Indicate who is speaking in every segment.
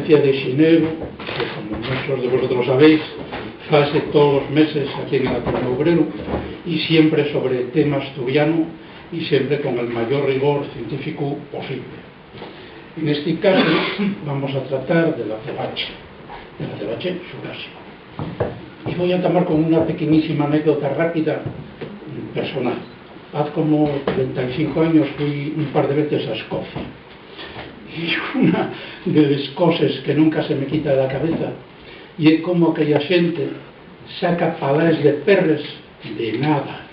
Speaker 1: conferencia de Xineu, que como muchos de vosotros sabéis, hace todos los meses aquí en el Ateneo Obrero, y siempre sobre tema asturiano y siempre con el mayor rigor científico posible. En este caso vamos a tratar del azabache xurásico. Y voy a tomar con una pequeñísima anécdota rápida personal. Hace como 35 años fui un par de veces a Escocia. Y una de las cosas que nunca se me quita de la cabeza y es como aquella gente saca palés de perres de nada,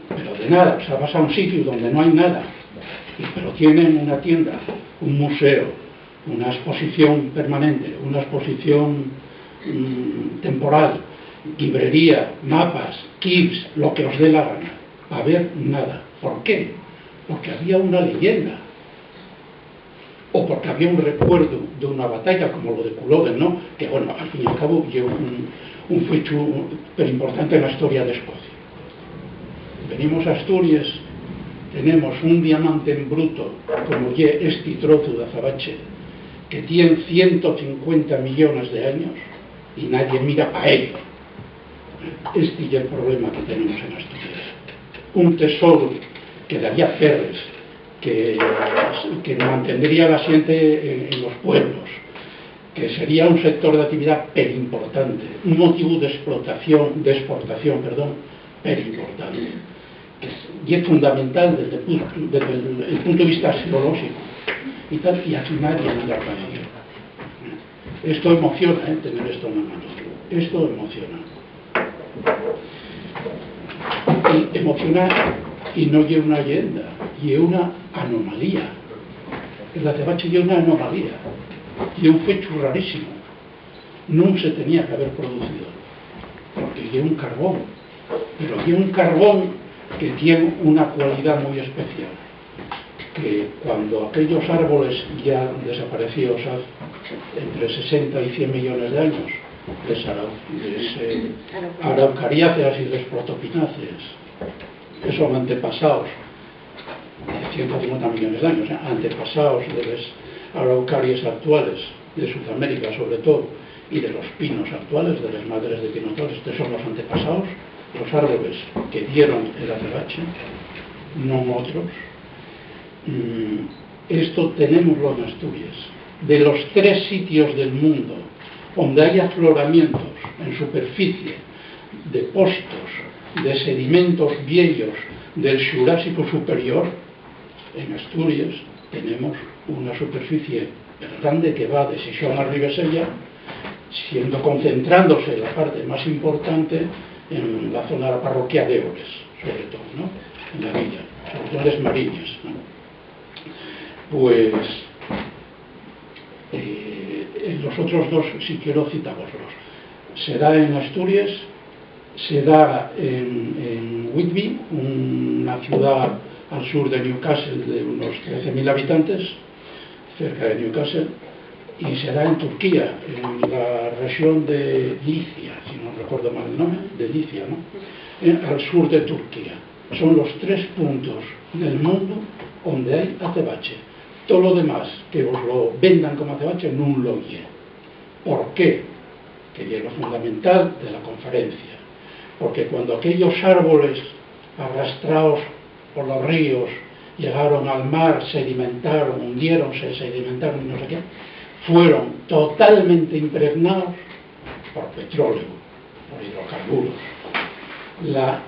Speaker 1: pero de nada. O sea, vas a un sitio donde no hay nada, pero tienen una tienda, un museo, una exposición permanente, una exposición temporal, librería, mapas, kits, lo que os dé la gana. A ver, nada. ¿Por qué? Porque había una leyenda, o porque había un recuerdo de una batalla como lo de Culloden, ¿no? Que bueno, al fin y al cabo lleva un fecho pero importante en la historia de Escocia. Venimos a Asturias, tenemos un diamante en bruto como este trozo de azabache que tiene 150 millones de años y nadie mira para ello. Este es el problema que tenemos en Asturias. Un tesoro que daría perres, que mantendría a la gente en los pueblos, que sería un sector de actividad pero importante, un motivo de exportación, pero importante, y es fundamental desde el punto de vista psicológico y tal, y aquí nadie mira para ello. Esto emociona, tener esto en la mano. Esto emociona. Y emociona, y no lleva una leyenda, lleva una anomalía. El azabache lleva una anomalía, y un fecho rarísimo. No se tenía que haber producido, porque lleva un carbón, pero lleva un carbón que tiene una cualidad muy especial, que cuando aquellos árboles ya desaparecidos hace entre 60 y 100 millones de años, les araucariáceas y les protopináceas, que son antepasados de 150 millones de años, antepasados de las araucarias actuales de Sudamérica sobre todo, y de los pinos actuales, de las madres de pino actuales. Estos son los antepasados, los árboles que dieron el azabache, no otros. Esto tenemoslo en Asturias. De los 3 sitios del mundo donde hay afloramientos en superficie, depósitos de sedimentos viejos del Xurásico superior, en Asturias tenemos una superficie grande que va de Xixón a Ribesella, concentrándose la parte más importante en la zona de la parroquia de Ores, sobre todo, ¿no? En la villa, sobre todo en las Mariñas, ¿no? Pues los otros dos, si quiero, citámoslos. Se da en Asturias, se da en Whitby, una ciudad al sur de Newcastle de unos 13.000 habitantes, cerca de Newcastle, y se da en Turquía, en la región de Licia, si no recuerdo mal el nombre, de Licia, ¿no? Al sur de Turquía. Son los 3 puntos del mundo donde hay azabache. Todo lo demás que os lo vendan como azabache no lo oye. ¿Por qué? Que es lo fundamental de la conferencia. Porque cuando aquellos árboles arrastrados por los ríos llegaron al mar, sedimentaron, hundiéronse, sedimentaron y no sé qué, fueron totalmente impregnados por petróleo, por hidrocarburos.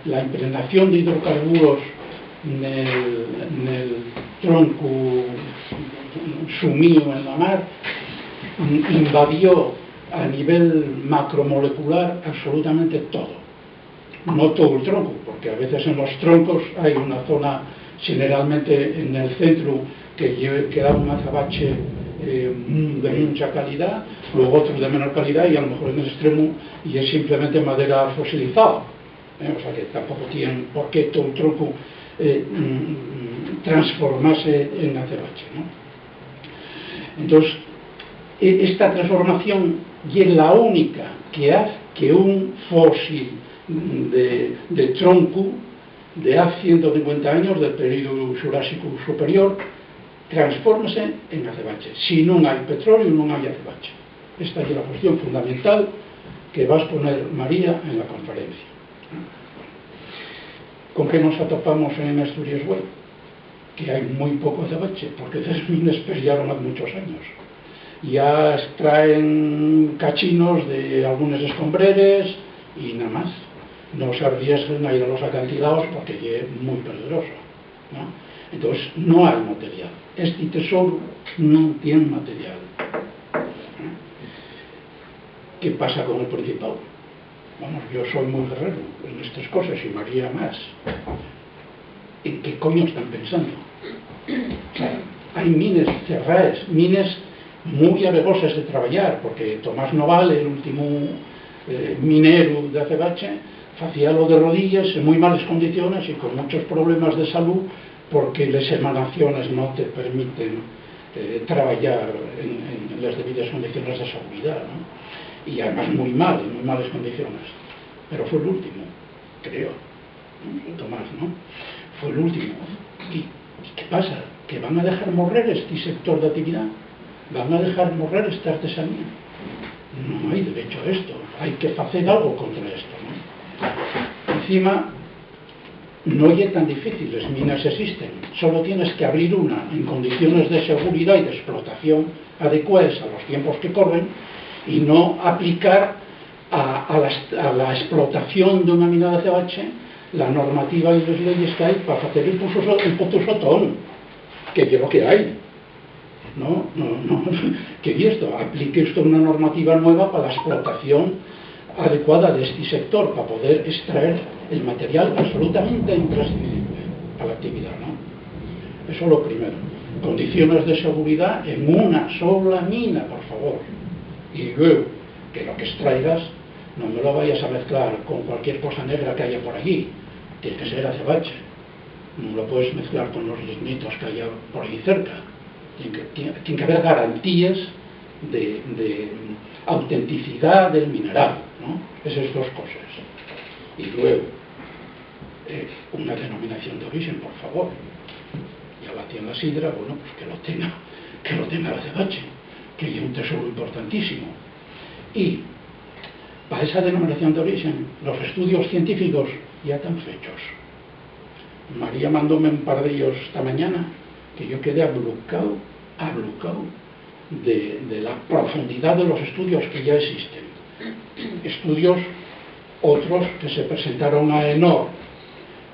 Speaker 1: La impregnación de hidrocarburos en el tronco sumido en la mar invadió a nivel macromolecular absolutamente todo. No todo el tronco, porque a veces en los troncos hay una zona, generalmente en el centro, que da un azabache de mucha calidad, luego otro de menor calidad y a lo mejor en el extremo y es simplemente madera fosilizada. O sea que tampoco tienen por qué todo el tronco transformarse en azabache, ¿no? Entonces, esta transformación es la única que hace que un fósil de tronco de hace 150 años, del periodo Xurásico superior, transfórmese en azebache. Si non hai petróleo, non hai azebache. Esta é a cuestión fundamental que vas poner, María, en la conferencia. Con que nos atopamos en Asturias Way? Que hai moi pouco azebache, porque esas minas pelearon hace muchos años. Ya extraen cachinos de algunos escombreres y nada más. No se arriesguen a ir a los acantilados porque es muy peligroso, ¿no? Entonces no hay material. Este tesoro no tiene material. ¿Qué pasa con el Principado? Vamos, yo soy muy guerrero en estas cosas y María más. ¿En qué coño están pensando? O sea, hay mines cerradas, mines muy avegosas de traballar, porque Tomás Noval, el último minero de azebache, hacía lo de rodillas en muy malas condiciones y con muchos problemas de salud, porque las emanaciones no te permiten trabajar en las debidas condiciones de seguridad, ¿no? Y además muy mal, en muy malas condiciones. Pero fue el último, creo, ¿no? Tomás, ¿no? Fue el último. ¿Y qué pasa? ¿Que van a dejar morrer este sector de actividad? ¿Van a dejar morrer esta artesanía? No hay derecho a esto. Hay que hacer algo contra esto, ¿no? Encima, no es tan difícil, las minas existen. Solo tienes que abrir una en condiciones de seguridad y de explotación adecuadas a los tiempos que corren y no aplicar a la explotación de una mina de azebache la normativa y las leyes que hay para hacer el puto sotón, que es lo que hay. No, que esto, aplique esto una normativa nueva para la explotación adecuada de este sector, para poder extraer el material absolutamente imprescindible para la actividad, ¿no? Eso es lo primero. Condiciones de seguridad en una sola mina, por favor. Y luego, que lo que extraigas no me lo vayas a mezclar con cualquier cosa negra que haya por allí. Tiene que ser azebache. No lo puedes mezclar con los lignitos que haya por allí cerca. Tiene que haber garantías de autenticidad del mineral, ¿no? Esas dos cosas. Y luego, una denominación de origen, por favor. Ya la tiene la sidra, bueno, pues que lo tenga el azebache, que hay un tesoro importantísimo. Y para esa denominación de origen, los estudios científicos ya están hechos. María mandóme un par de ellos esta mañana, que yo quedé ablucado de la profundidad de los estudios que ya existen. Estudios, otros que se presentaron a ENOR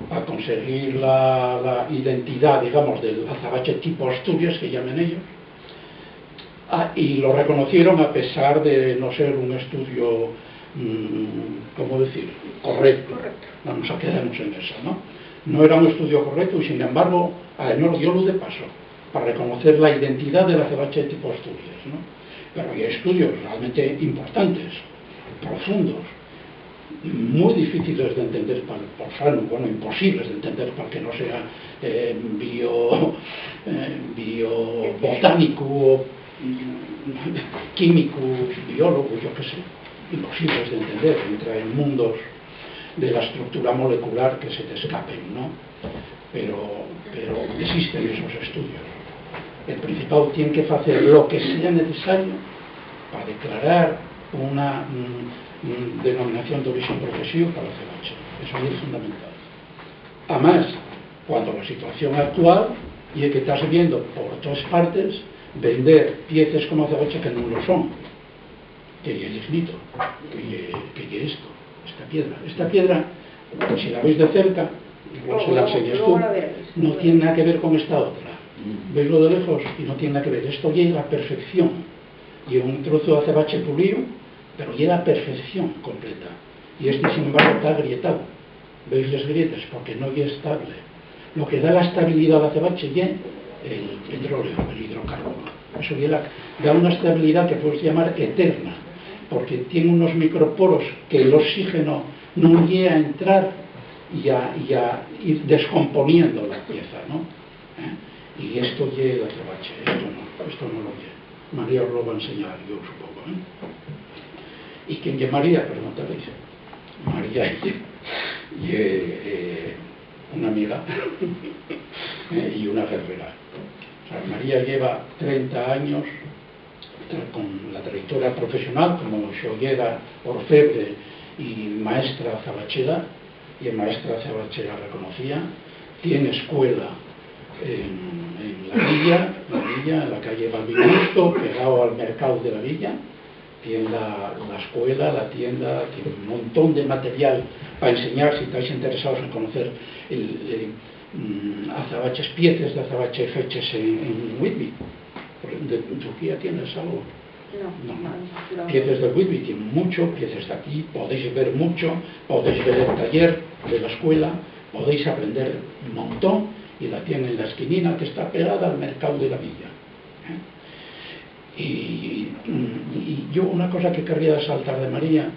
Speaker 1: para conseguir la identidad, digamos, del azabache tipo Asturias, que llaman ellos, y lo reconocieron a pesar de no ser un estudio, ¿cómo decir?, correcto. Vamos a quedarnos en eso, ¿no? No era un estudio correcto y sin embargo a ENOR dio luz de paso para reconocer la identidad del azebache tipo Asturias, ¿no? Pero hay estudios realmente importantes, profundos, muy difíciles de entender por sano, bueno, imposibles de entender para que no sea biobotánico, químico, biólogo, yo qué sé, imposibles de entender, entra en mundos de la estructura molecular que se te escapen, ¿no? Pero existen esos estudios. El Principado tiene que hacer lo que sea necesario para declarar una denominación de origen progresivo para el azebache. Eso es fundamental. Además, cuando la situación actual y es que estás viendo por todas partes vender piezas como azebache que no lo son, que es el lignito, que es esto, esta piedra, si la veis de cerca, igual se la enseñas tú, no tiene nada que ver con esta otra. Veislo de lejos y no tiene nada que ver. Esto llega a la perfección. Y un trozo de azebache pulido, pero llega a la perfección completa. Y este, sin embargo, está agrietado. ¿Veis las grietas? Porque no es estable. Lo que da la estabilidad al azebache es el petróleo, el hidrocarbono. Eso da una estabilidad que puedes llamar eterna, porque tiene unos microporos que el oxígeno no llega a entrar y a ir descomponiendo la pieza, ¿no? Y esto llega al azebache, esto no lo llega. María os lo va a enseñar, yo supongo, ¿eh? ¿Y quién es María? Preguntaréis. María es una amiga y una guerrera. O sea, María lleva 30 años con la trayectoria profesional como xoguera, orfebre y maestra zabachera, y en maestra zabachera reconocida. Tiene escuela en la villa, en la calle Balbinusto, pegado al mercado de la villa. Tiene la escuela, la tienda, tiene un montón de material para enseñar si estáis interesados en conocer azabaches, piezas de azabache fechas en Whitby. ¿En Turquía tienes algo? No. Piezas de Whitby tienen mucho, piezas de aquí, podéis ver mucho, podéis ver el taller de la escuela, podéis aprender un montón, y la tiene en la esquinina que está pegada al mercado de la villa. Y yo una cosa que querría resaltar de María,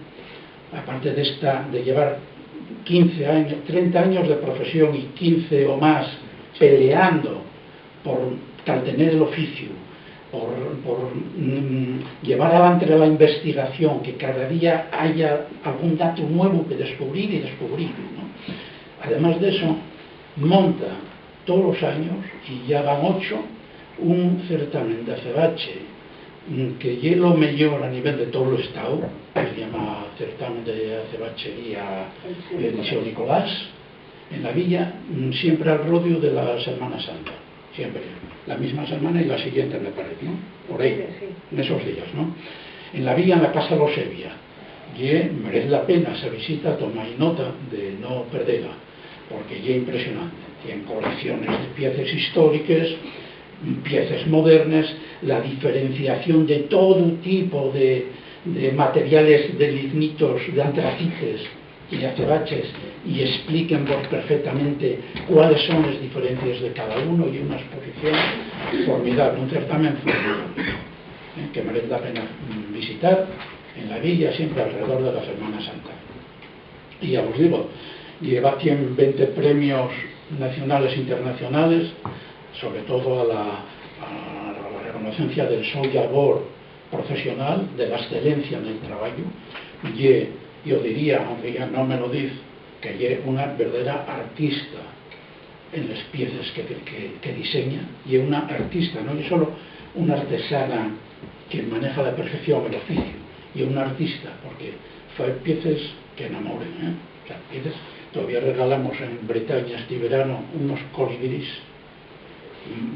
Speaker 1: aparte de llevar 15 años, 30 años de profesión y 15 o más peleando por tener el oficio, por llevar adelante la investigación, que cada día haya algún dato nuevo que descubrir y descubrir, ¿no? Además de eso, monta todos los años, y ya van 8, un certamen de azabache que es lo mejor a nivel de todo el estado, que se llama certamen de azabachería Liceo Nicolás, en la villa, siempre al rodio de la Semana Santa, siempre, la misma semana y la siguiente me parece, ¿no? Por ahí, en esos días, ¿no? En la villa, en la Casa Los Evia, y merece la pena esa visita, tomáis nota de no perderla, porque es impresionante. Tienen colecciones de piezas históricas, piezas modernas, la diferenciación de todo tipo de materiales, de lignitos, de antracites y de azabaches, y expliquen perfectamente cuáles son las diferencias de cada uno, y una exposición formidable, un certamen formidable, que merece la pena visitar en la villa, siempre alrededor de la Semana Santa. Y ya os digo, lleva 120 premios nacionales e internacionales, sobre todo a la reconocencia del seu labor profesional, de la excelencia en el trabajo. Y yo diría, aunque ya no me lo dice, que es una verdadera artista en las piezas que diseña, y es una artista, no es solo una artesana que maneja a la perfección el oficio, y es una artista porque fue piezas que enamoren, O sea, piezas. Todavía regalamos en Bretaña este verano unos colibríes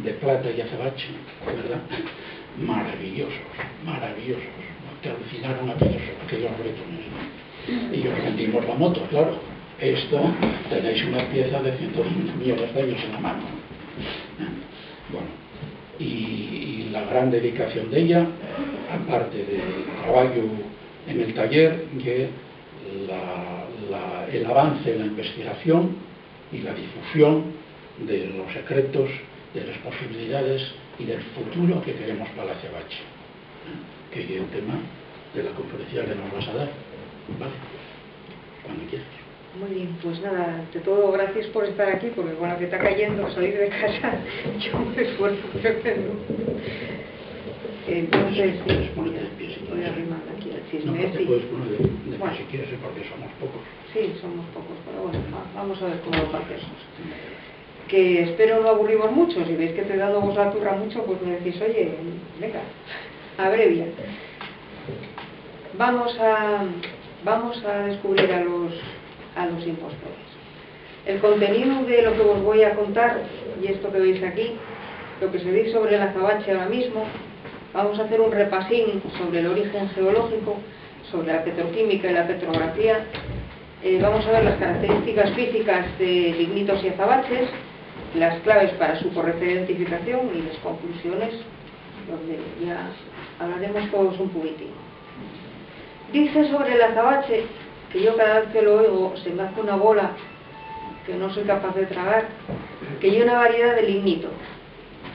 Speaker 1: de plata y azabache, ¿verdad? Maravillosos, maravillosos, ¿no? Que alucinaron a aquellos bretones, ¿no? Y yo vendimos la moto, claro. Esto, tenéis una pieza de 150 millones de años en la mano. Bueno, y la gran dedicación de ella, aparte del trabajo en el taller, que el avance en la investigación y la difusión de los secretos, de las posibilidades y del futuro que queremos para la azabache, que es el tema de la conferencia que nos vas a dar, ¿vale? Cuando quieras.
Speaker 2: Muy bien, pues nada, ante todo gracias por estar aquí, porque con lo que está cayendo salir de casa yo me esfuerzo tremendo. Entonces,
Speaker 1: puedes ponerte de pie, si
Speaker 2: voy a arrimar aquí al chisme.
Speaker 1: No, te puedes poner de pie,
Speaker 2: bueno,
Speaker 1: si quieres, porque somos pocos.
Speaker 2: Sí, somos pocos, pero bueno, vamos a ver cómo lo hacemos. Que espero no aburrimos mucho. Si veis que te he dado vos la turra mucho, pues me decís, oye, venga, abrevia. Vamos a descubrir a los impostores. El contenido de lo que os voy a contar, y esto que veis aquí, lo que se dice sobre el azabache ahora mismo, vamos a hacer un repasín sobre el origen geológico, sobre la petroquímica y la petrografía. Vamos a ver las características físicas de lignitos y azabaches, las claves para su correcta identificación y las conclusiones, donde ya hablaremos todos un poquitín. Dice sobre el azabache, que yo cada vez que lo oigo se me hace una bola que no soy capaz de tragar, que hay una variedad de lignito.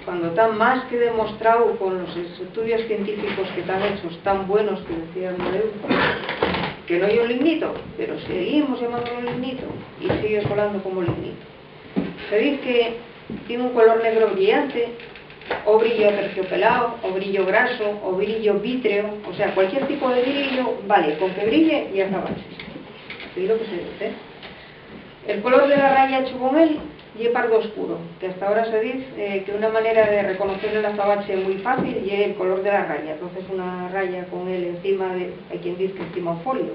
Speaker 2: Cuando está más que demostrado con los estudios científicos que están hechos, tan buenos que decía Andreu, que no hay un lignito, pero seguimos llamándolo lignito y sigue colando como lignito. Se dice que tiene un color negro brillante, o brillo terciopelado, o brillo graso, o brillo vítreo, o sea, cualquier tipo de brillo, vale, con que brille y azabaches. Así lo que se dice. El color de la raya hecho con él y pardo oscuro, que hasta ahora se dice que una manera de reconocer el azabache muy fácil y el color de la raya. Entonces una raya con él encima de, hay quien dice que encima un folio,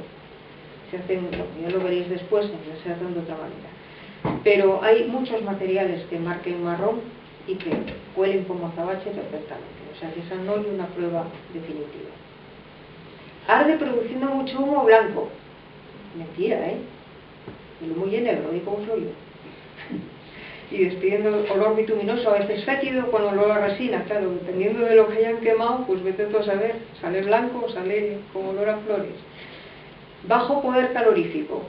Speaker 2: se hacen, ya lo veréis después, se hacen de otra manera. Pero hay muchos materiales que marquen marrón y que huelen como azabache perfectamente, o sea que esa no es una prueba definitiva. Arde produciendo mucho humo blanco. Mentira, el humo y negro, ¿y cómo soy yo? Y despidiendo olor bituminoso, a veces fétido, con olor a resina, claro, dependiendo de lo que hayan quemado, pues vete tú a saber, sale blanco o sale con olor a flores. Bajo poder calorífico.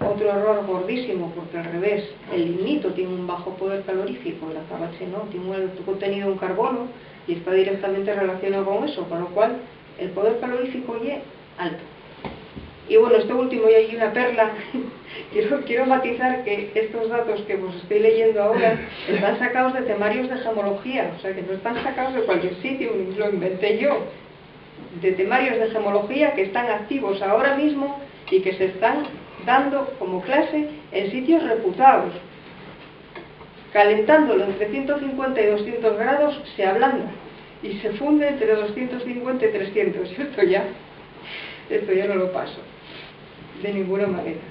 Speaker 2: Otro error gordísimo, porque al revés, el lignito tiene un bajo poder calorífico, el azabache no, tiene un alto contenido en carbono y está directamente relacionado con eso, con lo cual el poder calorífico es alto. Y bueno, esto último, y hay una perla, quiero matizar que estos datos que os estoy leyendo ahora están sacados de temarios de gemología, o sea que no están sacados de cualquier sitio, ni lo inventé yo, de temarios de gemología que están activos ahora mismo y que se están dando como clase en sitios reputados. Calentándolo entre 150 y 200 grados se ablanda y se funde entre 250 y 300. Esto ya no lo paso de ninguna manera.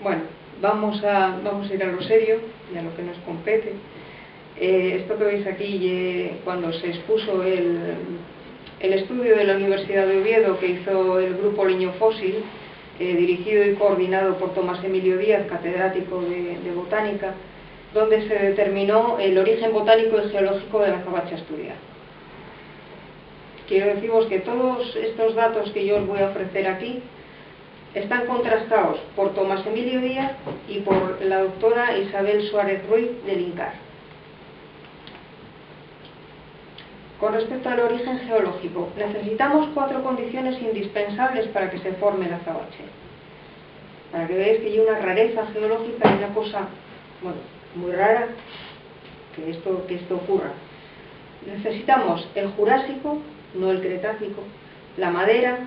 Speaker 2: Bueno, vamos a ir a lo serio y a lo que nos compete. Esto que veis aquí, cuando se expuso el estudio de la Universidad de Oviedo que hizo el grupo Leño Fósil, dirigido y coordinado por Tomás Emilio Díaz, catedrático de botánica, donde se determinó el origen botánico y geológico de la azabache asturiana. Quiero deciros que todos estos datos que yo os voy a ofrecer aquí están contrastados por Tomás Emilio Díaz y por la doctora Isabel Suárez Ruiz del INCAR. Con respecto al origen geológico, necesitamos 4 condiciones indispensables para que se forme el azabache. Para que veáis que hay una rareza geológica y una cosa, bueno, muy rara que esto ocurra. Necesitamos el Jurásico, no el Cretácico, la madera,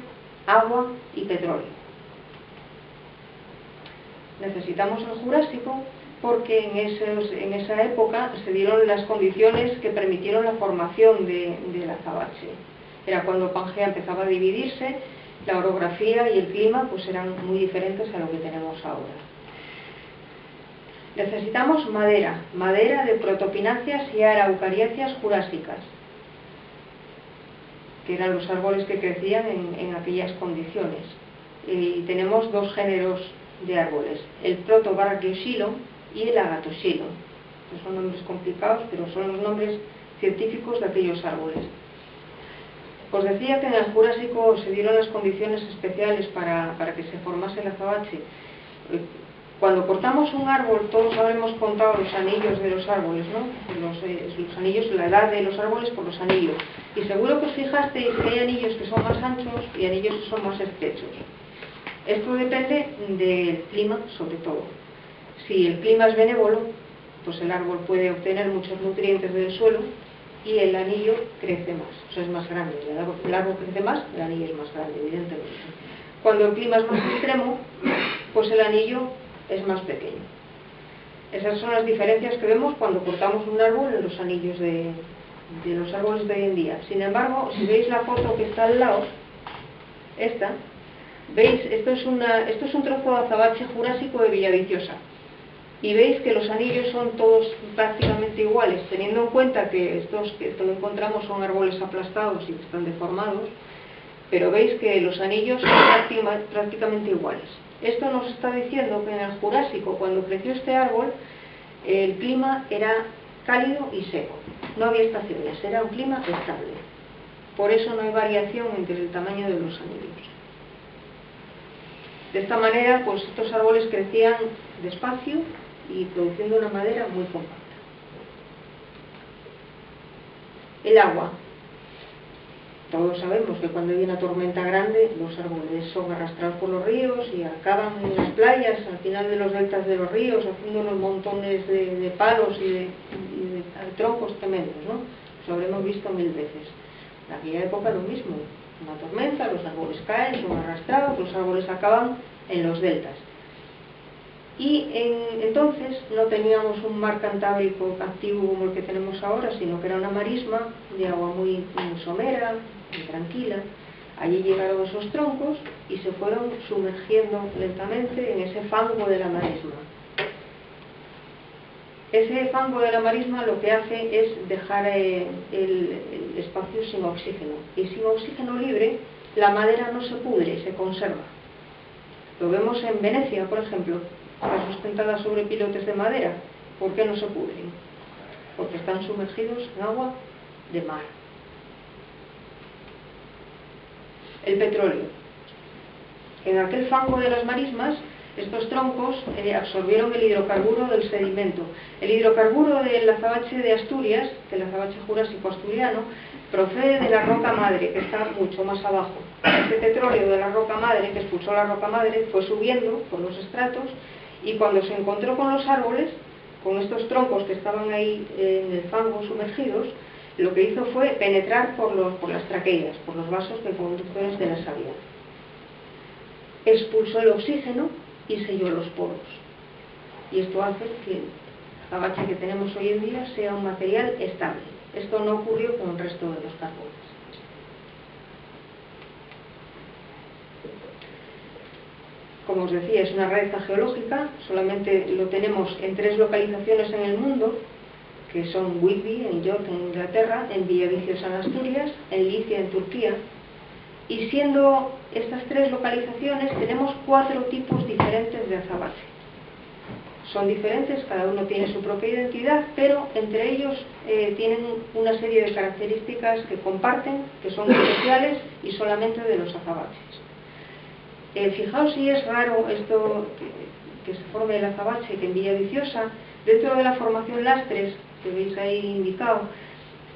Speaker 2: agua y petróleo. Necesitamos el Jurásico porque en esa época se dieron las condiciones que permitieron la formación del azabache. Era cuando Pangea empezaba a dividirse, la orografía y el clima pues eran muy diferentes a lo que tenemos ahora. Necesitamos madera de protopináceas y araucariáceas jurásicas, que eran los árboles que crecían en aquellas condiciones. Y tenemos 2 géneros de árboles, el protobarraquioxilo y el agatoxilo. Son nombres complicados, pero son los nombres científicos de aquellos árboles. Os decía que en el Jurásico se dieron las condiciones especiales para que se formase el azabache. Cuando cortamos un árbol, todos habremos contado los anillos de los árboles, ¿no? Los anillos, la edad de los árboles por los anillos. Y seguro que os fijasteis que hay anillos que son más anchos y anillos que son más estrechos. Esto depende del clima, sobre todo. Si el clima es benévolo, pues el árbol puede obtener muchos nutrientes del suelo y el anillo crece más, o sea, es más grande. El árbol crece más, el anillo es más grande, evidentemente. Cuando el clima es más extremo, pues el anillo es más pequeño. Esas son las diferencias que vemos cuando cortamos un árbol en los anillos de los árboles de hoy en día. Sin embargo, si veis la foto que está al lado, esta, veis, esto es un trozo de azabache jurásico de Villaviciosa. Y veis que los anillos son todos prácticamente iguales, teniendo en cuenta que estos que encontramos son árboles aplastados y que están deformados, pero veis que los anillos son prácticamente iguales. Esto nos está diciendo que en el Jurásico, cuando creció este árbol, el clima era cálido y seco, no había estaciones, era un clima estable. Por eso no hay variación entre el tamaño de los anillos. De esta manera, pues estos árboles crecían despacio y produciendo una madera muy compacta. El agua. Todos sabemos que cuando hay una tormenta grande, los árboles son arrastrados por los ríos y acaban en las playas, al final de los deltas de los ríos, haciendo unos montones de palos y de troncos tremendos, ¿no? Lo habremos visto 1000 veces. En aquella época lo mismo. una tormenta, los árboles caen, son arrastrados, los árboles acaban en los deltas. Y entonces no teníamos un mar Cantábrico activo como el que tenemos ahora, sino que era una marisma de agua muy somera, muy tranquila. Allí llegaron esos troncos y se fueron sumergiendo lentamente en ese fango de la marisma. Ese fango de la marisma lo que hace es dejar el espacio sin oxígeno. Y sin oxígeno libre, la madera no se pudre, se conserva. Lo vemos en Venecia, por ejemplo, está sustentada sobre pilotes de madera. ¿Por qué no se pudren? Porque están sumergidos en agua de mar. El petróleo. En aquel fango de las marismas, estos troncos absorbieron el hidrocarburo del sedimento. El hidrocarburo del azabache de Asturias, del azabache jurásico asturiano, procede de la roca madre, que está mucho más abajo. Este petróleo de la roca madre, que expulsó la roca madre, fue subiendo por los estratos y cuando se encontró con los árboles, con estos troncos que estaban ahí en el fango sumergidos, lo que hizo fue penetrar por las traqueidas, por los vasos conductores de la savia. Expulsó el oxígeno y selló los poros. Y esto hace que el azabache que tenemos hoy en día sea un material estable. Esto no ocurrió con el resto de los carbones. Como os decía, es una rareza geológica, solamente lo tenemos en 3 localizaciones en el mundo, que son Whitby, en York, en Inglaterra, en Villaviciosa, en Asturias, en Licia, en Turquía. Y siendo estas 3 localizaciones, tenemos 4 tipos diferentes de azabache. Son diferentes, cada uno tiene su propia identidad, pero entre ellos tienen una serie de características que comparten, que son especiales y solamente de los azabaches. Fijaos si es raro esto que se forme el azabache, que en Villaviciosa, dentro de la formación Lastres, que veis ahí indicado,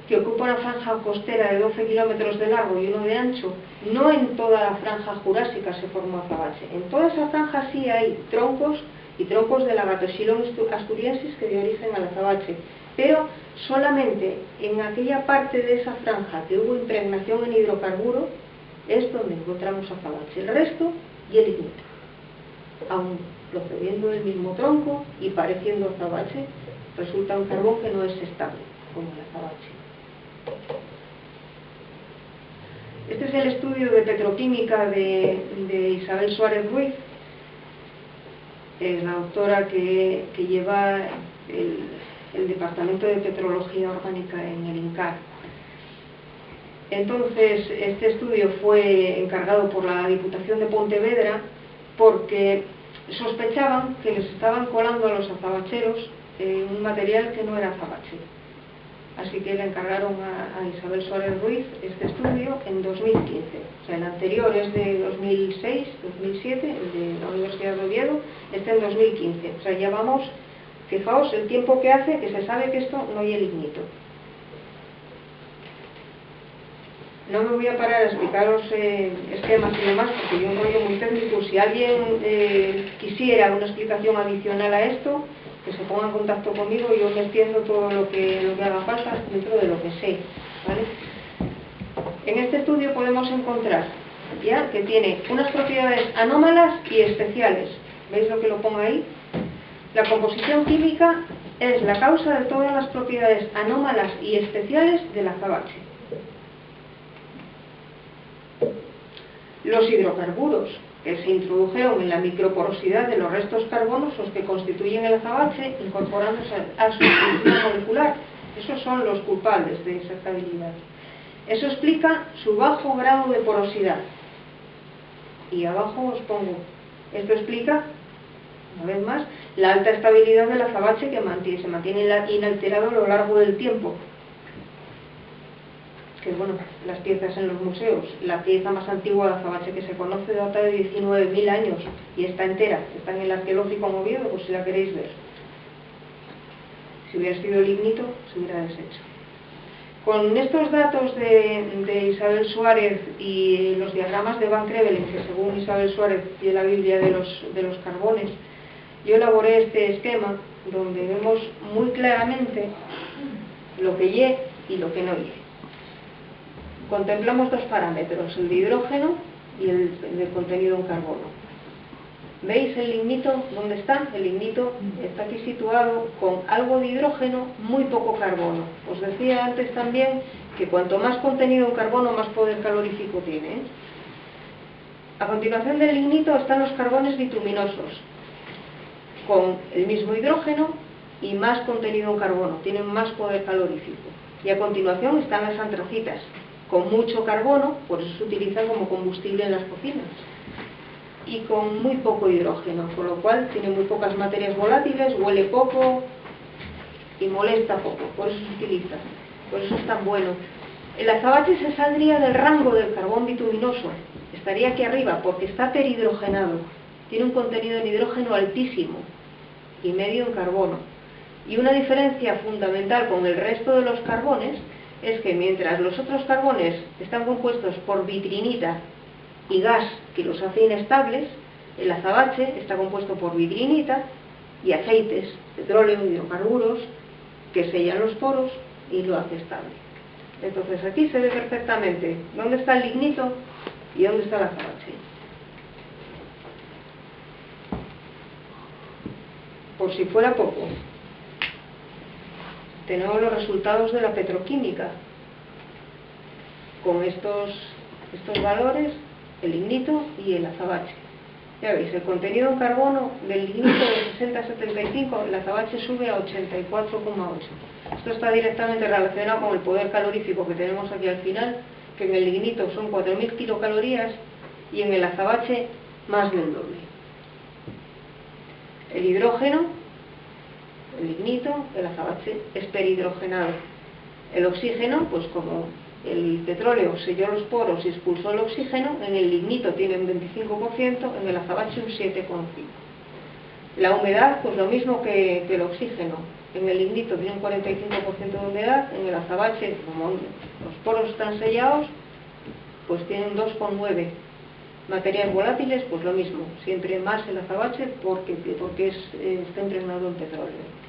Speaker 2: que ocupa una franja costera de 12 kilómetros de largo y 1 de ancho, no en toda la franja jurásica se formó azabache. En toda esa franja sí hay troncos y troncos del Agatocilon asturiensis que dio origen al azabache, pero solamente en aquella parte de esa franja que hubo impregnación en hidrocarburo es donde encontramos azabache. El resto, y el ignito. Aún procediendo del mismo tronco y pareciendo azabache, resulta un carbón que no es estable, como el azabache. Este es el estudio de petroquímica de Isabel Suárez Ruiz, es la doctora que lleva el Departamento de Petrología Orgánica en el INCAR. Entonces, este estudio fue encargado por la Diputación de Pontevedra porque sospechaban que les estaban colando a los azabacheros un material que no era azabache. Así que le encargaron a Isabel Suárez Ruiz este estudio en 2015. O sea, el anterior es de 2006, 2007, el de la Universidad de Oviedo, este en 2015. O sea, ya vamos, fijaos el tiempo que hace que se sabe que esto no hay el ignito. No me voy a parar a explicaros esquemas y demás, porque yo un rollo muy técnico. Si alguien quisiera una explicación adicional a esto, que se ponga en contacto conmigo y yo me entiendo todo lo que haga falta dentro de lo que sé, ¿vale? En este estudio podemos encontrar ya que tiene unas propiedades anómalas y especiales. ¿Veis lo que lo pongo ahí? La composición química es la causa de todas las propiedades anómalas y especiales del azabache. Los hidrocarburos que se introdujeron en la microporosidad de los restos carbonosos que constituyen el azabache, incorporándose a su estructura molecular, esos son los culpables de esa estabilidad. Eso explica su bajo grado de porosidad. Y abajo os pongo, esto explica, una vez más, la alta estabilidad del azabache que se mantiene inalterado a lo largo del tiempo. Que bueno, las piezas en los museos, la pieza más antigua de azabache que se conoce data de 19.000 años y está entera, está en el arqueológico en Oviedo, por si la queréis ver. Si hubiera sido lignito, se hubiera deshecho. Con estos datos de Isabel Suárez y los diagramas de Van Crevelen, que según Isabel Suárez tiene la Biblia de los carbones, yo elaboré este esquema donde vemos muy claramente lo que Y y lo que no Y. contemplamos dos parámetros, el de hidrógeno y el de contenido en carbono. ¿Veis el lignito? ¿Dónde está? El lignito está aquí situado con algo de hidrógeno, muy poco carbono. Os decía antes también que cuanto más contenido en carbono, más poder calorífico tiene, ¿eh? A continuación del lignito están los carbones bituminosos, con el mismo hidrógeno y más contenido en carbono, tienen más poder calorífico. Y a continuación están las antracitas, con mucho carbono, por eso se utilizan como combustible en las cocinas, y con muy poco hidrógeno, con lo cual tiene muy pocas materias volátiles, huele poco y molesta poco, por eso se utiliza, por eso es tan bueno. El azabache se saldría del rango del carbón bituminoso, estaría aquí arriba porque está perhidrogenado, tiene un contenido en hidrógeno altísimo y medio en carbono. Y una diferencia fundamental con el resto de los carbones es que mientras los otros carbones están compuestos por vitrinita y gas que los hace inestables, el azabache está compuesto por vitrinita y aceites, petróleo, hidrocarburos, que sellan los poros y lo hace estable. Entonces aquí se ve perfectamente dónde está el lignito y dónde está el azabache. Por si fuera poco, tenemos los resultados de la petroquímica. Con estos valores, el lignito y el azabache. Ya veis, el contenido en carbono del lignito de 60 a 75, el azabache sube a 84,8. Esto está directamente relacionado con el poder calorífico que tenemos aquí al final, que en el lignito son 4.000 kilocalorías y en el azabache más del doble. El hidrógeno, el lignito, el azabache es perhidrogenado. El oxígeno, pues como el petróleo selló los poros y expulsó el oxígeno, en el lignito tiene un 25%, en el azabache un 7,5%. La humedad, pues lo mismo que el oxígeno. En el lignito tiene un 45% de humedad, en el azabache, como los poros están sellados, pues tienen 2,9%. Materias volátiles, pues lo mismo, siempre más el azabache porque está impregnado en petróleo.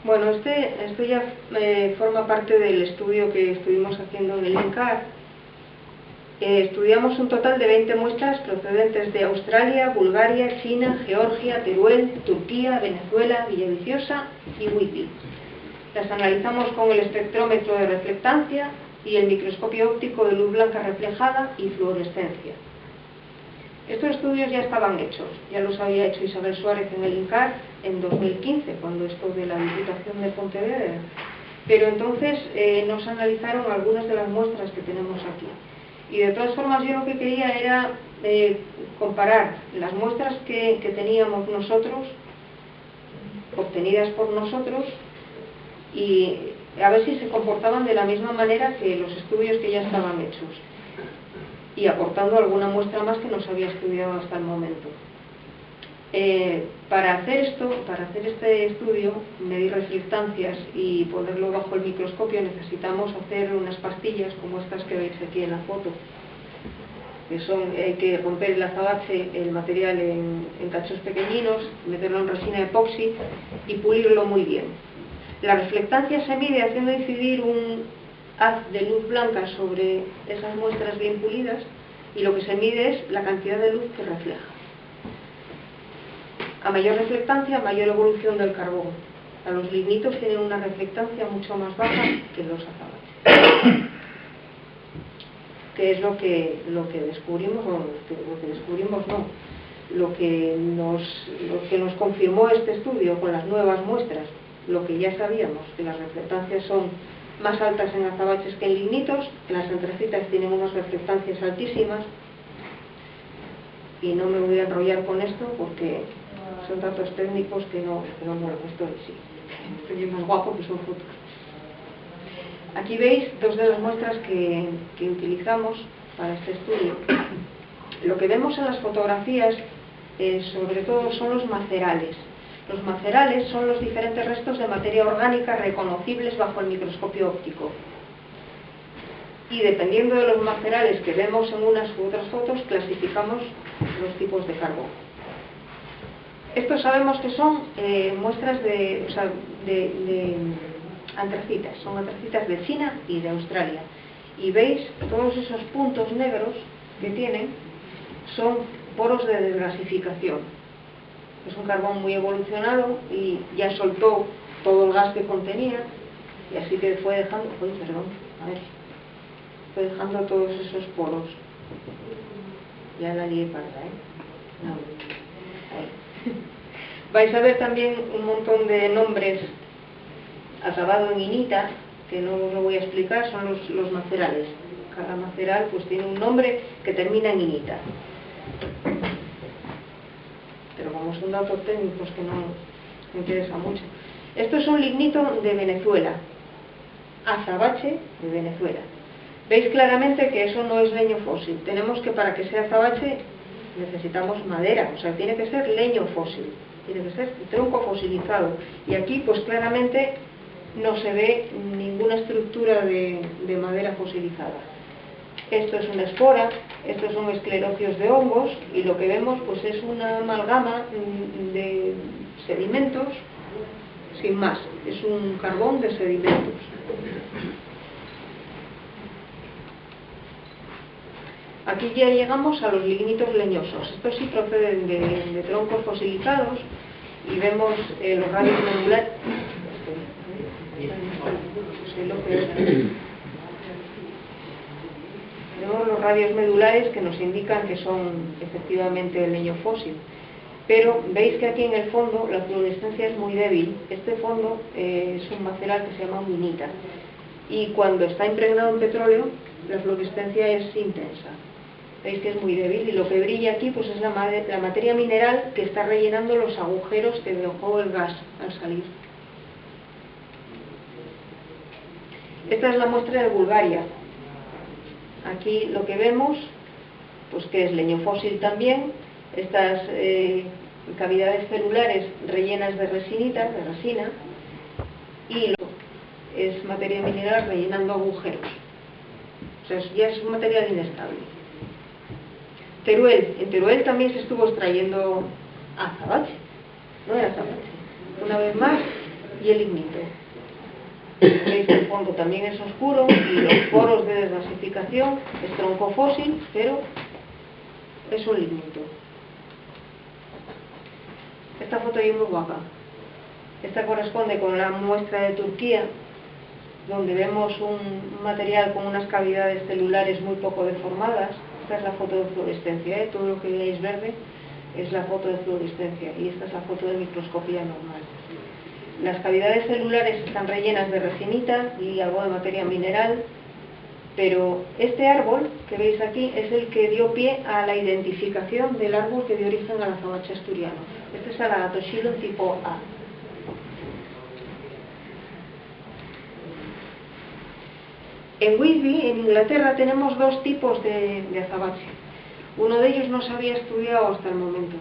Speaker 2: Bueno, esto ya forma parte del estudio que estuvimos haciendo en el INCAR. Estudiamos un total de 20 muestras procedentes de Australia, Bulgaria, China, Georgia, Teruel, Turquía, Venezuela, Villaviciosa y Whitby. Las analizamos con el espectrómetro de reflectancia y el microscopio óptico de luz blanca reflejada y fluorescencia. Estos estudios ya estaban hechos, ya los había hecho Isabel Suárez en el INCAR en 2015, cuando esto de la Diputación de Pontevedra. Pero entonces nos analizaron algunas de las muestras que tenemos aquí. Y de todas formas yo lo que quería era comparar las muestras que teníamos nosotros, obtenidas por nosotros, y a ver si se comportaban de la misma manera que los estudios que ya estaban hechos, y aportando alguna muestra más que no se había estudiado hasta el momento. Para hacer este estudio, medir reflectancias y ponerlo bajo el microscopio, necesitamos hacer unas pastillas como estas que veis aquí en la foto, que hay que romper el azabache, el material en cachos pequeñinos, meterlo en resina epoxi y pulirlo muy bien. La reflectancia se mide haciendo incidir un haz de luz blanca sobre esas muestras bien pulidas, y lo que se mide es la cantidad de luz que refleja. A mayor reflectancia, mayor evolución del carbón. A los lignitos tienen una reflectancia mucho más baja que los azabaches. ¿Qué es lo que descubrimos? Bueno, lo que nos confirmó este estudio con las nuevas muestras, lo que ya sabíamos, que las reflectancias son más altas en azabaches que en lignitos, que las antracitas tienen unas reflectancias altísimas, y no me voy a enrollar con esto porque son datos técnicos que no mola esto de sí. Estoy más guapo que son fotos. Aquí veis dos de las muestras que utilizamos para este estudio. Lo que vemos en las fotografías, sobre todo, son los macerales. Los macerales son los diferentes restos de materia orgánica reconocibles bajo el microscopio óptico. Y dependiendo de los macerales que vemos en unas u otras fotos, clasificamos los tipos de carbón. Estos sabemos que son muestras de antracitas, son antracitas de China y de Australia. Y veis todos esos puntos negros que tienen son poros de desgasificación. Es un carbón muy evolucionado y ya soltó todo el gas que contenía y así que fue dejando, fue dejando todos esos poros. Ya la lié parda, No. Ahí. Vais a ver también un montón de nombres acabado en inita, que no os lo voy a explicar, son los macerales. Cada maceral pues tiene un nombre que termina en inita. Pero como son datos técnicos que no me interesa mucho. Esto es un lignito de Venezuela, azabache de Venezuela. Veis claramente que eso no es leño fósil. Tenemos que, para que sea azabache, necesitamos madera, o sea, tiene que ser leño fósil, tiene que ser tronco fosilizado. Y aquí, pues claramente, no se ve ninguna estructura de madera fosilizada. Esto es una espora, estos son esclerocios de hongos, y lo que vemos pues es una amalgama de sedimentos, sin más, es un carbón de sedimentos. Aquí ya llegamos a los lignitos leñosos. Estos sí proceden de troncos fosilizados y vemos los radios medulares. Vemos los radios medulares que nos indican que son efectivamente el leño fósil. Pero veis que aquí en el fondo la fluorescencia es muy débil. Este fondo es un maceral que se llama winita. Y cuando está impregnado en petróleo, la fluorescencia es intensa. Veis que es muy débil y lo que brilla aquí pues es la materia mineral que está rellenando los agujeros que dejó el gas al salir. Esta es la muestra de Bulgaria. Aquí lo que vemos pues que es leño fósil también, estas cavidades celulares rellenas de resinita, de resina, y es materia mineral rellenando agujeros. O sea, ya es un material inestable. Teruel. En Teruel también se estuvo extrayendo azabache, no era azabache, una vez más, y el lignito. Veis que el fondo también es oscuro y los poros de desgasificación es tronco fósil, pero es un lignito. Esta foto es muy guapa. Esta corresponde con la muestra de Turquía, donde vemos un material con unas cavidades celulares muy poco deformadas. Esta es la foto de fluorescencia, todo lo que veis verde es la foto de fluorescencia y esta es la foto de microscopía normal. Las cavidades celulares están rellenas de resinita y algo de materia mineral, pero este árbol que veis aquí es el que dio pie a la identificación del árbol que dio origen al azabache asturiano. Este es el Agathoxylon tipo A. En Whitby, en Inglaterra, tenemos dos tipos de azabache. Uno de ellos no se había estudiado hasta el momento,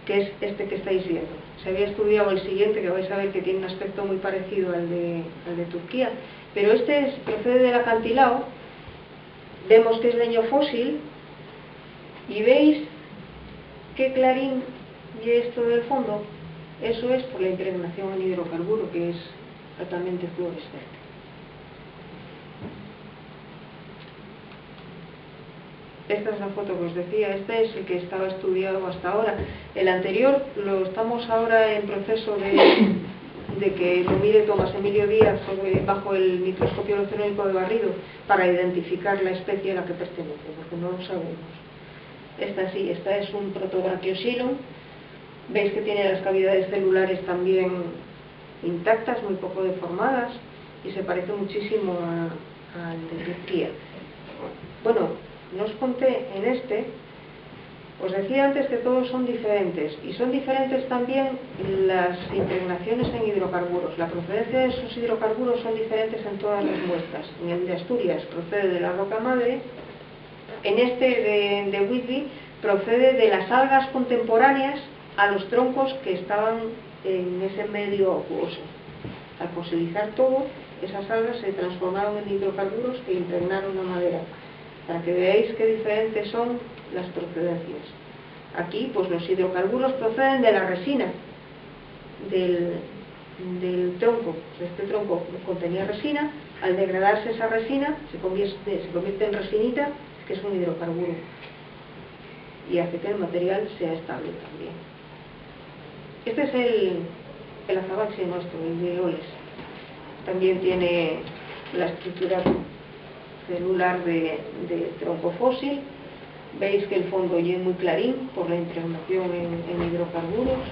Speaker 2: que es este que estáis viendo. Se había estudiado el siguiente, que vais a ver que tiene un aspecto muy parecido al de Turquía, pero este procede del acantilado. Vemos que es leño fósil y veis qué clarín y esto del fondo. Eso es por la impregnación en hidrocarburo, que es altamente fluorescente. Esta es la foto que os decía, este es el que estaba estudiado hasta ahora. El anterior lo estamos ahora en proceso de que lo mire Tomás Emilio Díaz bajo el microscopio electrónico de barrido para identificar la especie a la que pertenece, porque no lo sabemos. Esta sí, esta es un Protobrachioxylon. Veis que tiene las cavidades celulares también intactas, muy poco deformadas, y se parece muchísimo al de Turquía. Bueno, no os conté en este, os decía antes que todos son diferentes, y son diferentes también las impregnaciones en hidrocarburos. La procedencia de esos hidrocarburos son diferentes en todas las muestras. En el de Asturias procede de la roca madre, en este de Whitby procede de las algas contemporáneas a los troncos que estaban en ese medio acuoso. Al fosilizar todo, esas algas se transformaron en hidrocarburos e impregnaron la madera. Para que veáis qué diferentes son las procedencias. Aquí, pues los hidrocarburos proceden de la resina, del tronco. Este tronco contenía resina. Al degradarse esa resina se convierte en resinita, que es un hidrocarburo, y hace que el material sea estable también. Este es el azabache nuestro, el de Oles. También tiene la estructura celular de tronco fósil. Veis que el fondo ya es muy clarín por la impregnación en hidrocarburos.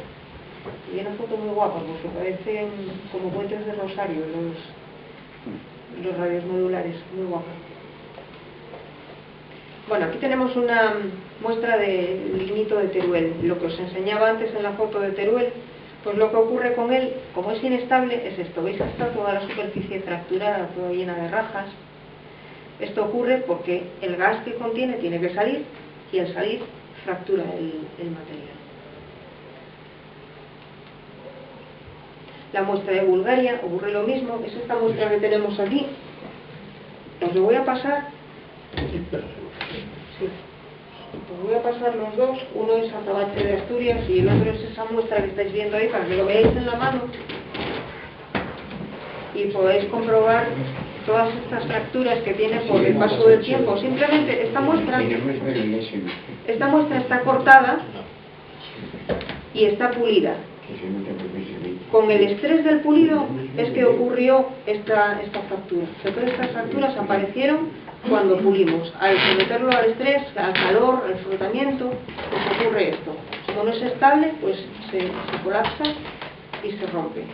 Speaker 2: Y una foto muy guapa porque parecen como puentes de rosario los radios modulares, muy guapa. Bueno, aquí tenemos una muestra del lignito de Teruel. Lo que os enseñaba antes en la foto de Teruel, pues lo que ocurre con él, como es inestable, es esto. ¿Veis que está toda la superficie fracturada, toda llena de rajas? Esto ocurre porque el gas que contiene tiene que salir, y al salir fractura el material. La muestra de Bulgaria ocurre lo mismo. Es esta muestra que tenemos aquí. Os lo voy a pasar. Sí. Os voy a pasar los dos. Uno es azabache de Asturias y el otro es esa muestra que estáis viendo ahí, para que lo veáis en la mano y podáis comprobar todas estas fracturas que tiene por el paso del tiempo. Simplemente esta muestra está cortada y está pulida. Con el estrés del pulido es que ocurrió esta fractura. Todas estas fracturas aparecieron cuando pulimos. Al someterlo al estrés, al calor, al frotamiento, pues ocurre esto. Como no es estable, pues se colapsa y se rompe.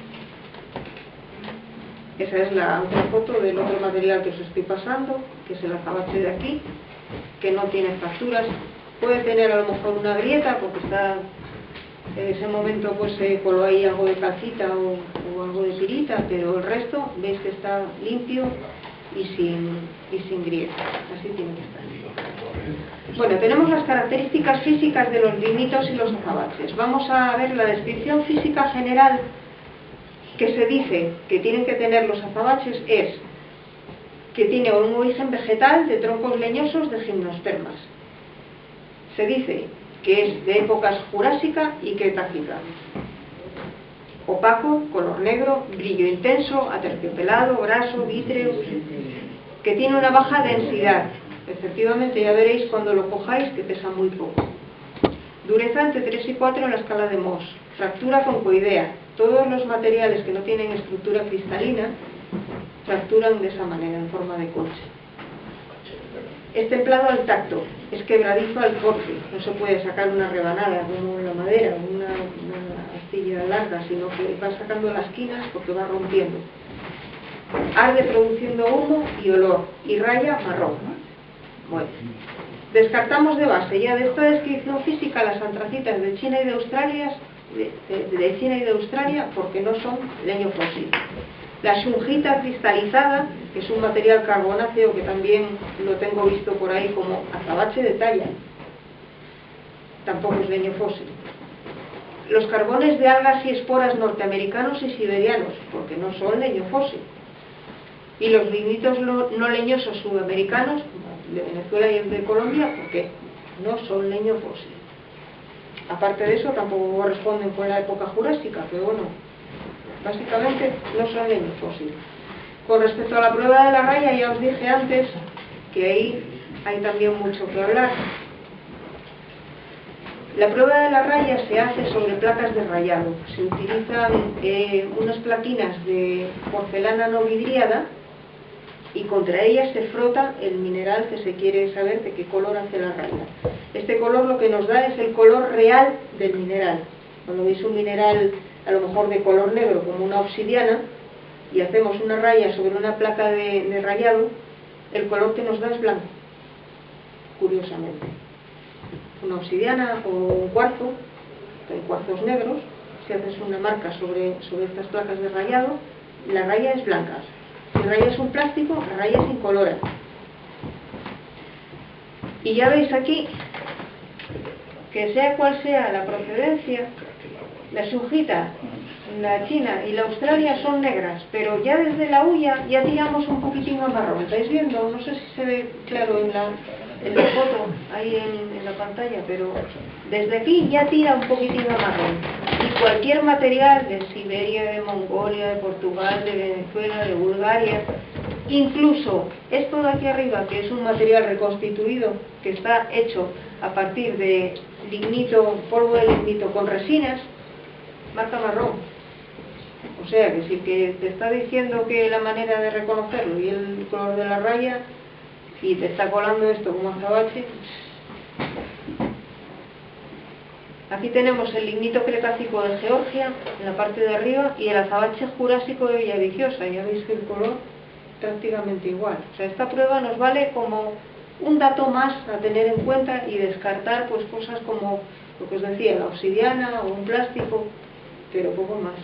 Speaker 2: Esa es la otra foto del otro material que os estoy pasando, que es el azabache de aquí, que no tiene fracturas. Puede tener a lo mejor una grieta porque está en ese momento pues se coló ahí algo de calcita o algo de tirita, pero el resto veis que está limpio y sin grieta. Así tiene que estar. Bueno, tenemos las características físicas de los lignitos y los azabaches. Vamos a ver la descripción física general que se dice que tienen que tener los azabaches. Es que tiene un origen vegetal de troncos leñosos de gimnospermas. Se dice que es de épocas jurásica y cretácica. Opaco, color negro, brillo intenso, aterciopelado, graso, vítreo, que tiene una baja densidad. Efectivamente, ya veréis cuando lo cojáis que pesa muy poco. Dureza entre 3 y 4 en la escala de Mohs. Fractura concoidea. Todos los materiales que no tienen estructura cristalina fracturan de esa manera, en forma de concha. Es templado al tacto, es quebradizo al corte. No se puede sacar una rebanada como en la madera, una astilla larga, sino que va sacando las quinas porque va rompiendo. Arde produciendo humo y olor, y raya marrón. Bueno, descartamos de base ya de esta descripción física las antracitas de China y de Australia, porque no son leño fósil. La shungita cristalizada, que es un material carbonáceo que también lo tengo visto por ahí como azabache de talla, tampoco es leño fósil. Los carbones de algas y esporas norteamericanos y siberianos, porque no son leño fósil. Y los lignitos no leñosos sudamericanos, de Venezuela y de Colombia, porque no son leño fósil. Aparte de eso, tampoco corresponden con la época jurásica, pero bueno, básicamente no son leño fósil. Con respecto a la prueba de la raya, ya os dije antes que ahí hay también mucho que hablar. La prueba de la raya se hace sobre placas de rayado. Se utilizan unas plaquinas de porcelana no vidriada y contra ellas se frota el mineral que se quiere saber de qué color hace la raya. Este color lo que nos da es el color real del mineral. Cuando veis un mineral a lo mejor de color negro como una obsidiana y hacemos una raya sobre una placa de rayado, el color que nos da es blanco, curiosamente. Una obsidiana o un cuarzo, hay cuarzos negros, si haces una marca sobre estas placas de rayado, la raya es blanca. Si rayas un plástico, la raya es incolora. Y ya veis aquí que sea cual sea la procedencia, la shungita, la china y la Australia son negras, pero ya desde la hulla ya tiramos un poquitín a marrón. ¿Estáis viendo? No sé si se ve claro en la foto, ahí en la pantalla, pero desde aquí ya tira un poquitín a marrón. Y cualquier material de Siberia, de Mongolia, de Portugal, de Venezuela, de Bulgaria, incluso esto de aquí arriba, que es un material reconstituido, que está hecho a partir de lignito, polvo de lignito con resinas, marca marrón. O sea que si que te está diciendo que la manera de reconocerlo y el color de la raya, y te está colando esto como azabache. Aquí tenemos el lignito cretácico de Georgia en la parte de arriba y el azabache jurásico de Villaviciosa. Ya veis que el color prácticamente igual. O sea, esta prueba nos vale como un dato más a tener en cuenta y descartar pues cosas como lo que os decía, la obsidiana o un plástico, pero poco más.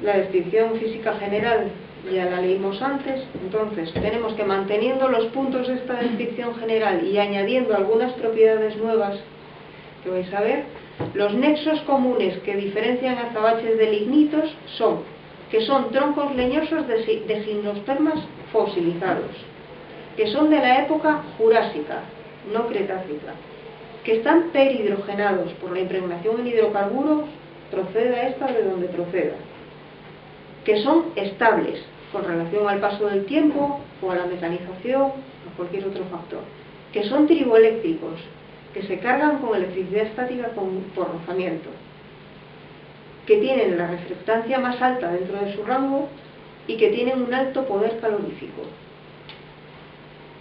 Speaker 2: La descripción física general ya la leímos antes, entonces tenemos que, manteniendo los puntos de esta descripción general y añadiendo algunas propiedades nuevas que vais a ver, los nexos comunes que diferencian azabaches de lignitos son que son troncos leñosos de gimnospermas fosilizados, que son de la época jurásica, no cretácica, que están perhidrogenados por la impregnación en hidrocarburos, proceda esta de donde proceda, que son estables con relación al paso del tiempo o a la mecanización o cualquier otro factor, que son triboeléctricos, que se cargan con electricidad estática por rozamiento, que tienen la reflectancia más alta dentro de su rango y que tienen un alto poder calorífico.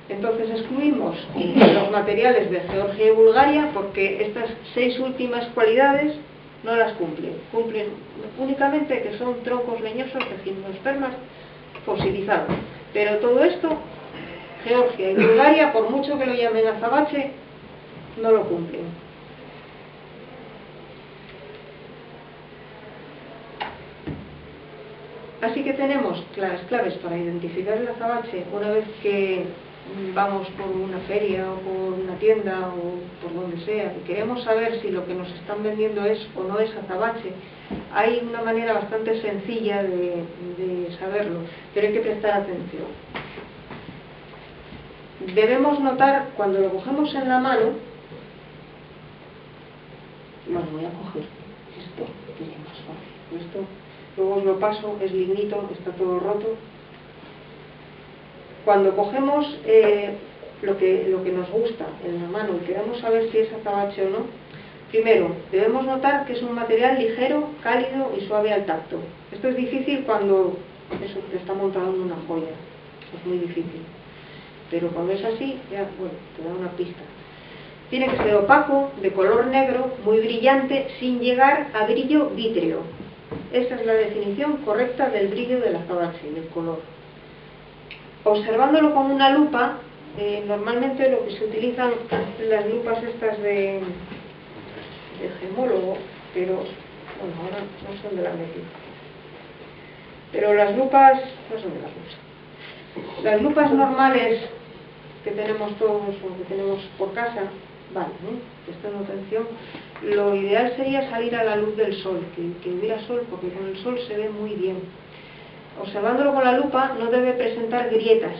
Speaker 2: Entonces excluimos los materiales de Georgia y Bulgaria porque estas 6 últimas cualidades no las cumplen. Cumplen únicamente que son troncos leñosos de gimnospermas fosilizados. Pero todo esto, Georgia y Bulgaria, por mucho que lo llamen azabache, no lo cumplen. Así que tenemos las claves para identificar el azabache una vez que vamos por una feria o por una tienda o por donde sea y queremos saber si lo que nos están vendiendo es o no es azabache. Hay una manera bastante sencilla de saberlo, pero hay que prestar atención. Debemos notar cuando lo cogemos en la mano. Bueno, voy a coger esto, que es más fácil. Esto, luego os lo paso, es lignito, está todo roto. Cuando cogemos lo que nos gusta en la mano y queremos saber si es azabache o no, primero debemos notar que es un material ligero, cálido y suave al tacto. Esto es difícil cuando eso te está montado en una joya, es muy difícil. Pero cuando es así, ya, bueno, te da una pista. Tiene que ser opaco, de color negro, muy brillante, sin llegar a brillo vítreo. Esa es la definición correcta del brillo del azabache, del color. Observándolo con una lupa, normalmente lo que se utilizan las lupas estas de gemólogo, pero bueno, ahora no son de la métrica. Pero las lupas no son de las lupas. Las lupas normales que tenemos todos o que tenemos por casa, vale, prestando atención, lo ideal sería salir a la luz del sol, que hubiera sol, porque con el sol se ve muy bien. Observándolo con la lupa no debe presentar grietas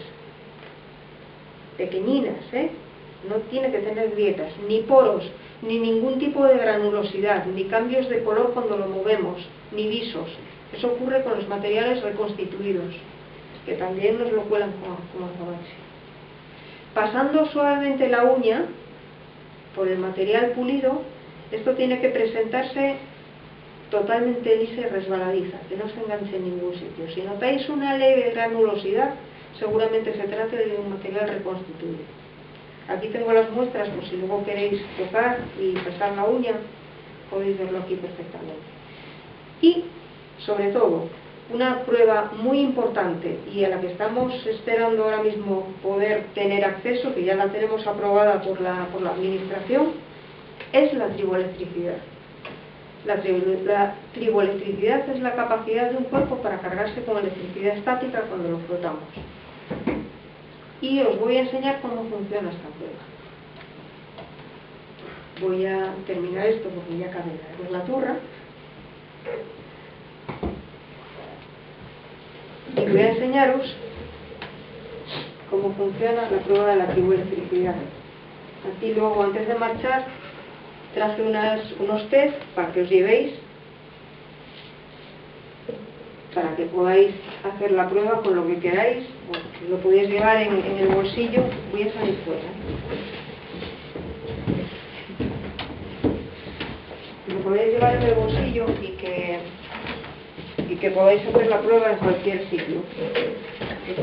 Speaker 2: pequeñinas, no tiene que tener grietas, ni poros, ni ningún tipo de granulosidad, ni cambios de color cuando lo movemos, ni visos. Eso ocurre con los materiales reconstituidos, que también nos lo cuelan como azabache. Pasando suavemente la uña por el material pulido, esto tiene que presentarse totalmente lisa y resbaladiza, que no se enganche en ningún sitio. Si notáis una leve granulosidad, seguramente se trata de un material reconstituido. Aquí tengo las muestras por si luego queréis tocar y pesar la uña, podéis verlo aquí perfectamente. Y, sobre todo, una prueba muy importante y a la que estamos esperando ahora mismo poder tener acceso, que ya la tenemos aprobada por la administración, es la triboelectricidad. La triboelectricidad es la capacidad de un cuerpo para cargarse con electricidad estática cuando lo frotamos. Y os voy a enseñar cómo funciona esta prueba. Voy a terminar esto porque ya acabé de ver la turra. Y voy a enseñaros cómo funciona la prueba de la triboelectricidad. Aquí luego, antes de marchar, traje unos test para que os llevéis, para que podáis hacer la prueba con lo que queráis. Lo podéis llevar en el bolsillo. Voy a salir fuera. Lo podéis llevar en el bolsillo y que podáis hacer la prueba en cualquier sitio. Voy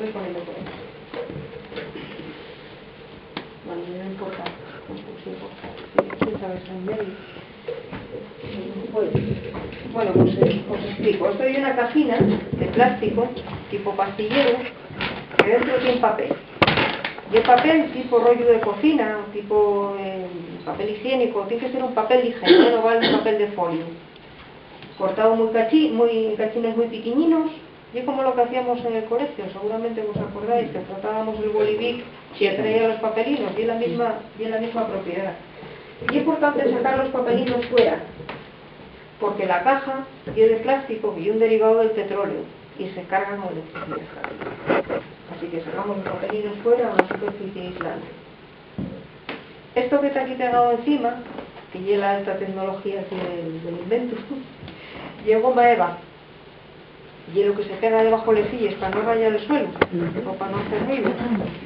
Speaker 2: poniendo por ahí. Bueno, no importa. ¿Quién sabe encenderlo? Bueno, pues os explico. Esto es una cajina de plástico tipo pastillero que dentro tiene papel. Y el papel tipo rollo de cocina, tipo papel higiénico, tiene que ser un papel ligero, no vale un papel de folio. Cortado muy cachines muy pequeñinos, y como lo que hacíamos en el colegio, seguramente os acordáis que tratábamos el bolivic y traía los papelinos, y es la misma propiedad. Y es importante sacar los papelinos fuera, porque la caja es de plástico y un derivado del petróleo, y se cargan con electricidad. Así que sacamos los papelinos fuera a una superficie aislante. Esto que está aquí pegado encima, que lleva la alta tecnología aquí del invento, y goma eva, y lo que se pega debajo de sillas para no rayar el suelo o para no hacer ruido.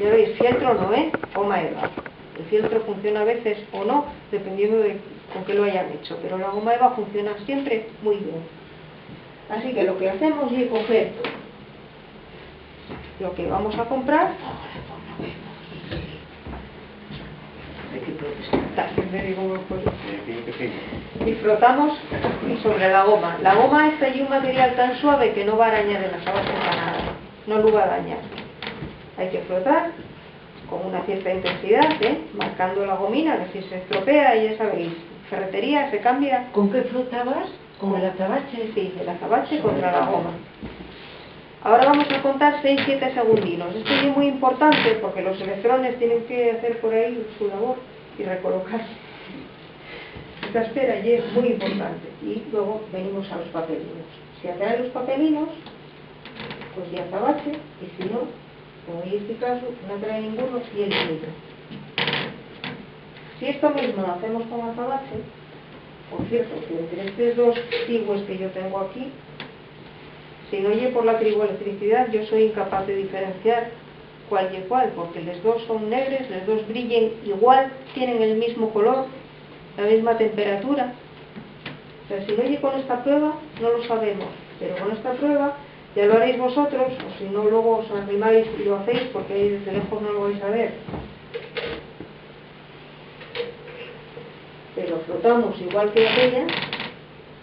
Speaker 2: Ya veis, fieltro no, goma eva. El fieltro funciona a veces o no, dependiendo de con qué lo hayan hecho, pero la goma eva funciona siempre muy bien. Así que lo que hacemos es coger lo que vamos a comprar y frotamos sobre la goma. La goma esta es un material tan suave que no va a arañar en la sabache para nada, no lo va a dañar. Hay que frotar con una cierta intensidad, marcando la gomina, que si se estropea, ya sabéis, ferretería se cambia.
Speaker 3: ¿Con qué frotabas? ¿Con el azabache?
Speaker 2: Sí, el azabache contra la goma. Ahora vamos a contar 6-7 segundinos. Esto es muy importante porque los electrones tienen que hacer por ahí su labor y recolocarse. Esta espera es muy importante. Y luego venimos a los papelinos. Si atrae los papelinos, pues ya azabache, y si no, como en este caso, no atrae ninguno y el filtro. Si esto mismo lo hacemos con azabache, por cierto, que entre estos dos tigues que yo tengo aquí, si no oye por la triboelectricidad, yo soy incapaz de diferenciar cuál y cuál, porque los dos son negros, los dos brillen igual, tienen el mismo color, la misma temperatura. O sea, si no oye con esta prueba, no lo sabemos, pero con esta prueba ya lo haréis vosotros, o si no, luego os arrimáis y lo hacéis, porque ahí desde lejos no lo vais a ver. Pero flotamos igual que aquella,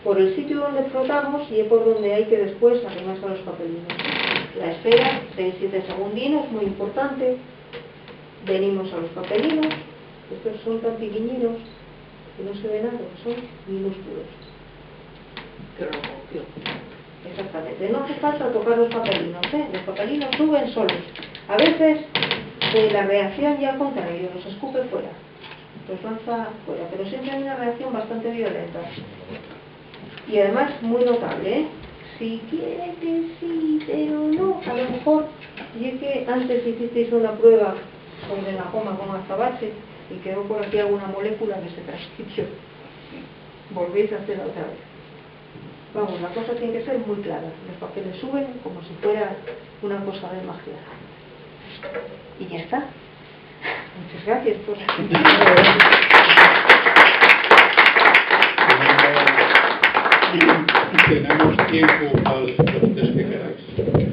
Speaker 2: por el sitio donde flotamos y es por donde hay que después arrimarse a los papelinos. La espera, 6-7 segundinos, muy importante. Venimos a los papelinos, estos son tan pequeñinos que no se ve nada, son minúsculos.
Speaker 3: Que lo cogió.
Speaker 2: Exactamente, no hace falta tocar los papelinos, los papelinos suben solos. A veces la reacción ya al contrario, los escupe fuera, los lanza fuera, pero siempre hay una reacción bastante violenta. Y además muy notable, si quiere que sí, pero no, a lo mejor, y es que antes hicisteis una prueba sobre la goma con azabache y quedó por aquí alguna molécula que se transcribió. Volvéis a hacerla otra vez. Vamos, la cosa tiene que ser muy clara. Los papeles suben como si fuera una cosa de magia. Y ya está. Muchas gracias por
Speaker 1: y tenemos tiempo para las preguntas que queráis.